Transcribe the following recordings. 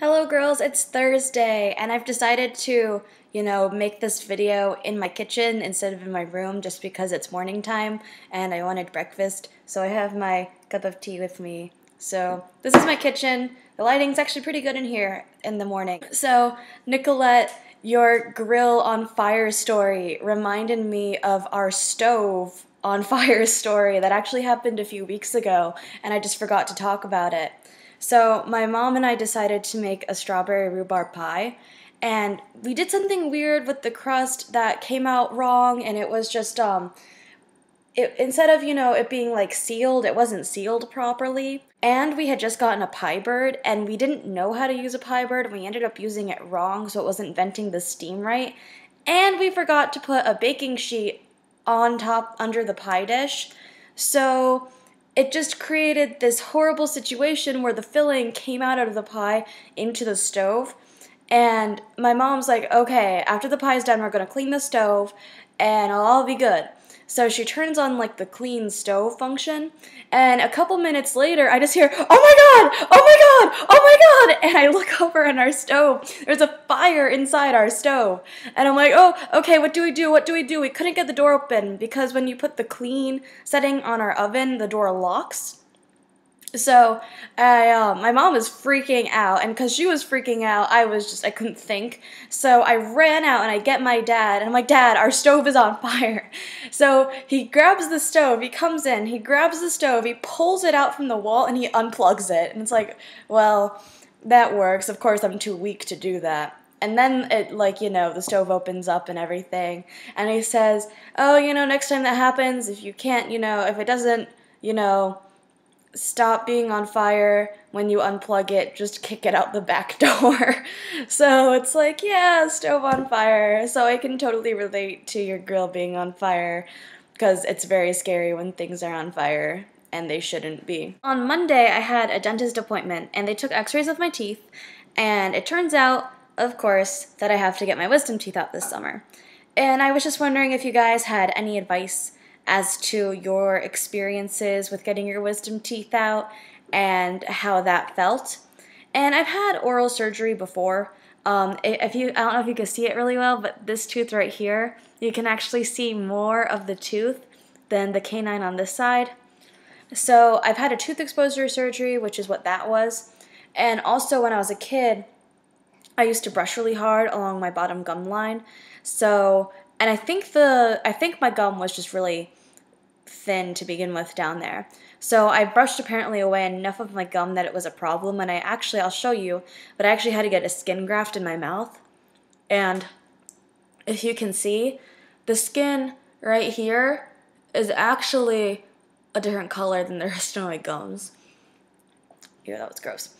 Hello girls, it's Thursday and I've decided to, make this video in my kitchen instead of in my room just because it's morning time and I wanted breakfast. So I have my cup of tea with me. So this is my kitchen. The lighting's actually pretty good in here in the morning. So Nicolette, your grill on fire story reminded me of our stove on fire story that actually happened a few weeks ago and I just forgot to talk about it. So my mom and I decided to make a strawberry rhubarb pie, and we did something weird with the crust that came out wrong, and it was just instead of it being like sealed, it wasn't sealed properly. And we had just gotten a pie bird, and we didn't know how to use a pie bird, and we ended up using it wrong, so it wasn't venting the steam right. And we forgot to put a baking sheet on top under the pie dish, so it just created this horrible situation where the filling came out of the pie into the stove. And my mom's like, okay, after the pie's done, we're going to clean the stove and it'll all be good. So she turns on like the clean stove function, and a couple minutes later I just hear, oh my god, oh my god, oh my god, and I look over in our stove. There's a fire inside our stove, and I'm like, oh, okay, what do we do, what do we do? We couldn't get the door open because when you put the clean setting on our oven, the door locks. So my mom was freaking out, and because she was freaking out, I couldn't think. So I ran out and I get my dad, and I'm like, Dad, our stove is on fire. So he grabs the stove, he comes in, he grabs the stove, he pulls it out from the wall, and he unplugs it. And it's like, well, that works. Of course, I'm too weak to do that. And then it, the stove opens up and everything. And he says, oh, next time that happens, if you can't, if it doesn't, stop being on fire when you unplug it, just kick it out the back door. So it's like, yeah, stove on fire. So I can totally relate to your grill being on fire because it's very scary when things are on fire and they shouldn't be. On Monday, I had a dentist appointment and they took x-rays of my teeth, and it turns out, of course, that I have to get my wisdom teeth out this summer. And I was just wondering if you guys had any advice as to your experiences with getting your wisdom teeth out and how that felt. And I've had oral surgery before. I don't know if you can see it really well, but this tooth right here, you can actually see more of the tooth than the canine on this side. So I've had a tooth exposure surgery, which is what that was. And also when I was a kid, I used to brush really hard along my bottom gum line. So, and I think my gum was just really thin to begin with down there. So I brushed apparently away enough of my gum that it was a problem, and I'll show you, but I actually had to get a skin graft in my mouth. And if you can see, the skin right here is actually a different color than the rest of my gums. Ew, that was gross.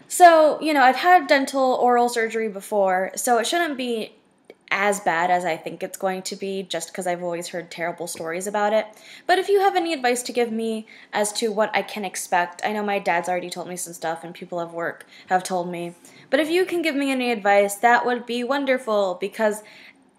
So, I've had dental oral surgery before, so it shouldn't be as bad as I think it's going to be just because I've always heard terrible stories about it. But if you have any advice to give me as to what I can expect, I know my dad's already told me some stuff and people at work have told me. But if you can give me any advice, that would be wonderful, because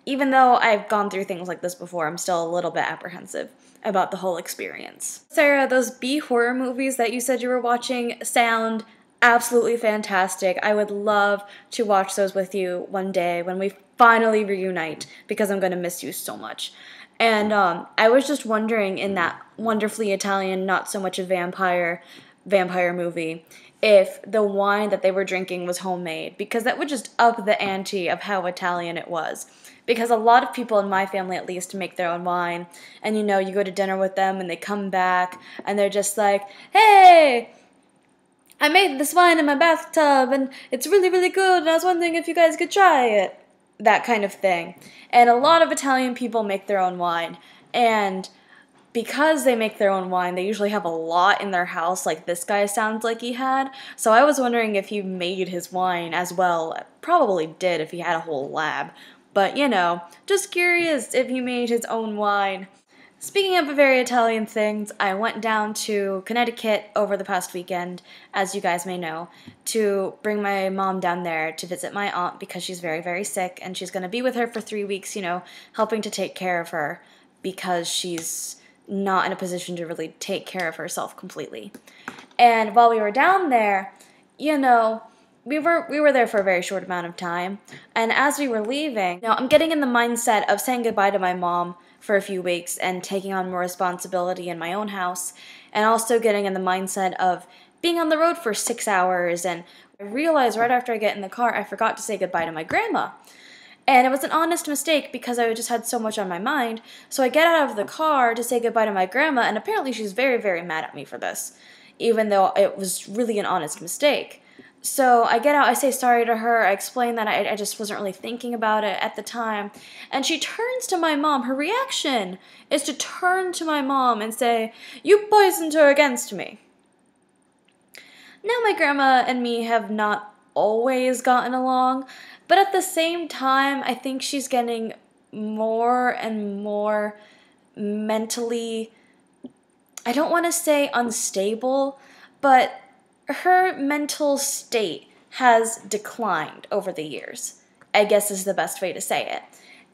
even though I've gone through things like this before, I'm still a little bit apprehensive about the whole experience. Sarah, those B horror movies that you said you were watching sound absolutely fantastic. I would love to watch those with you one day when we finally reunite, because I'm going to miss you so much. And I was just wondering, in that wonderfully Italian, not so much a vampire movie, if the wine that they were drinking was homemade, because that would just up the ante of how Italian it was. Because a lot of people in my family, at least, make their own wine, and you go to dinner with them and they come back and they're just like, hey, I made this wine in my bathtub and it's really, really good, and I was wondering if you guys could try it. That kind of thing. And a lot of Italian people make their own wine, and because they make their own wine, they usually have a lot in their house, like this guy sounds like he had. So I was wondering if he made his wine as well. Probably did if he had a whole lab. But, just curious if he made his own wine. Speaking of very Italian things, I went down to Connecticut over the past weekend, as you guys may know, to bring my mom down there to visit my aunt because she's very, very sick, and she's going to be with her for 3 weeks, helping to take care of her because she's not in a position to really take care of herself completely. And while we were down there, we were there for a very short amount of time, and as we were leaving, I'm getting in the mindset of saying goodbye to my mom for a few weeks and taking on more responsibility in my own house, and also getting in the mindset of being on the road for 6 hours. And I realized right after I get in the car, I forgot to say goodbye to my grandma. And it was an honest mistake because I just had so much on my mind. So I get out of the car to say goodbye to my grandma, and apparently she's very, very mad at me for this, even though it was really an honest mistake. So I get out, I say sorry to her, I explain that I just wasn't really thinking about it at the time. And she turns to my mom. Her reaction is to turn to my mom and say, "You poisoned her against me." Now my grandma and me have not always gotten along, but at the same time, I think she's getting more and more mentally, I don't want to say unstable, but her mental state has declined over the years, I guess is the best way to say it.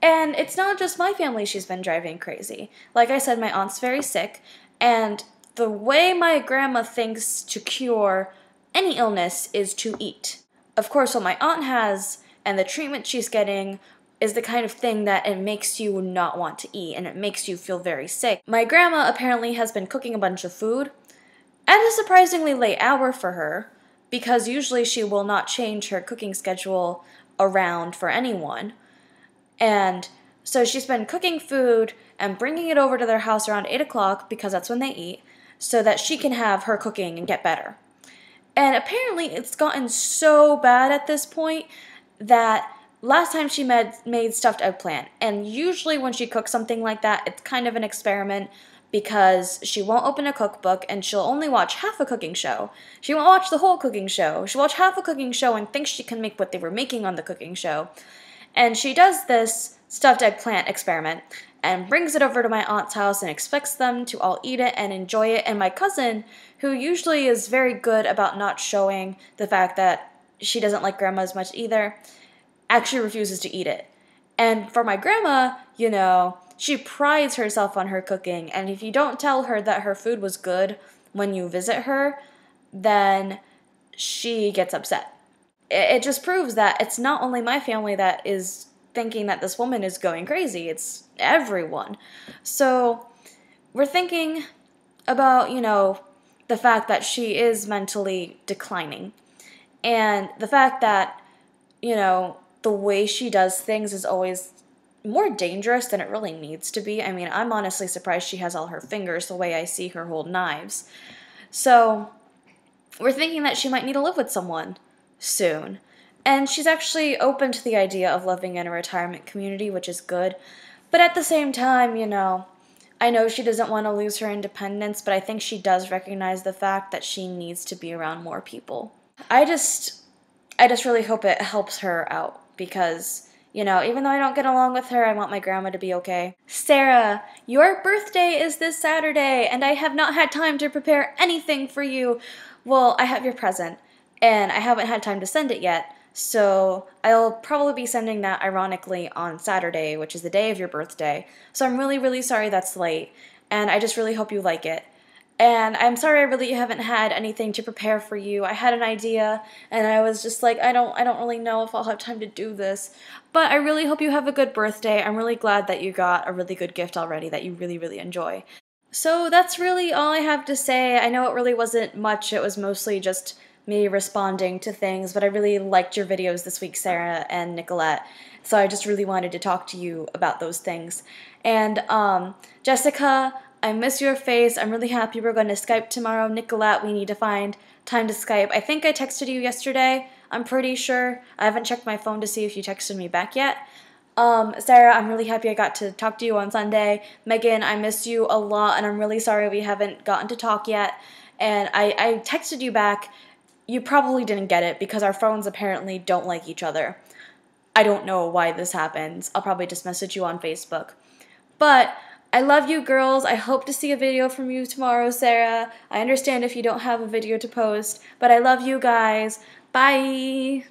And it's not just my family she's been driving crazy. Like I said, my aunt's very sick, and the way my grandma thinks to cure any illness is to eat. Of course, what my aunt has and the treatment she's getting is the kind of thing that it makes you not want to eat, and it makes you feel very sick. My grandma apparently has been cooking a bunch of food at a surprisingly late hour for her, because usually she will not change her cooking schedule around for anyone. And so she's been cooking food and bringing it over to their house around 8 o'clock, because that's when they eat, so that she can have her cooking and get better. And apparently it's gotten so bad at this point that last time she made stuffed eggplant. And usually when she cooks something like that, it's kind of an experiment, because she won't open a cookbook and she'll only watch half a cooking show. She won't watch the whole cooking show. She'll watch half a cooking show and think she can make what they were making on the cooking show. And she does this stuffed eggplant experiment and brings it over to my aunt's house and expects them to all eat it and enjoy it. And my cousin, who usually is very good about not showing the fact that she doesn't like grandma as much either, actually refuses to eat it. And for my grandma, she prides herself on her cooking, and if you don't tell her that her food was good when you visit her, then she gets upset. It just proves that it's not only my family that is thinking that this woman is going crazy, it's everyone. So we're thinking about, the fact that she is mentally declining, and the fact that, the way she does things is always more dangerous than it really needs to be. I mean, I'm honestly surprised she has all her fingers the way I see her hold knives. So we're thinking that she might need to live with someone soon. And she's actually open to the idea of living in a retirement community, which is good. But at the same time, I know she doesn't want to lose her independence, but I think she does recognize the fact that she needs to be around more people. I just really hope it helps her out, because even though I don't get along with her, I want my grandma to be okay. Sarah, your birthday is this Saturday, and I have not had time to prepare anything for you. Well, I have your present, and I haven't had time to send it yet, so I'll probably be sending that ironically on Saturday, which is the day of your birthday. So I'm really, really sorry that's late, and I just really hope you like it. And I'm sorry I really haven't had anything to prepare for you. I had an idea, and I was just like, I don't really know if I'll have time to do this. But I really hope you have a good birthday. I'm really glad that you got a really good gift already that you really, really enjoy. So that's really all I have to say. I know it really wasn't much. It was mostly just me responding to things, but I really liked your videos this week, Sarah and Nicolette. So I just really wanted to talk to you about those things. And Jessica, I miss your face. I'm really happy we're going to Skype tomorrow. Nicolette, we need to find time to Skype. I think I texted you yesterday. I'm pretty sure. I haven't checked my phone to see if you texted me back yet. Sarah, I'm really happy I got to talk to you on Sunday. Megan, I miss you a lot, and I'm really sorry we haven't gotten to talk yet. And I texted you back. You probably didn't get it because our phones apparently don't like each other. I don't know why this happens. I'll probably just message you on Facebook. But I love you girls. I hope to see a video from you tomorrow, Sarah. I understand if you don't have a video to post, but I love you guys. Bye!